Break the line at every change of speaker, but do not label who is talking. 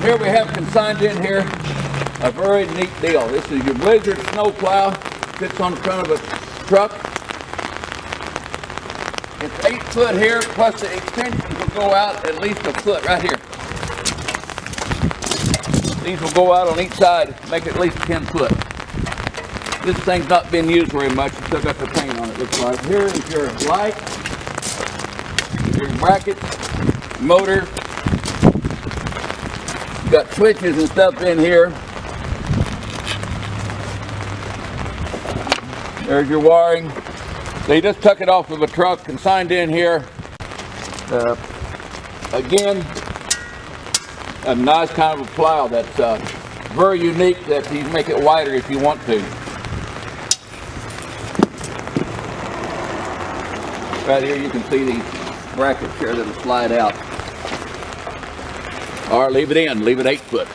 Here we have consigned in here a very neat deal. This is your Blizzard snow plow. Fits on the front of a truck. It's 8 foot here, plus the extensions will go out at least a foot right here. These will go out on each side, make it at least 10 foot. This thing's not been used very much. It's still got the paint on it, looks like. Here is your light, your brackets, motor. You've got switches and stuff in here. There's your wiring. They just took it off of a truck, consigned in here. Again, a nice kind of a plow that's very unique, that you make it wider if you want to. Right here you can see these brackets here that'll slide out. Or leave it in, leave it 8 foot.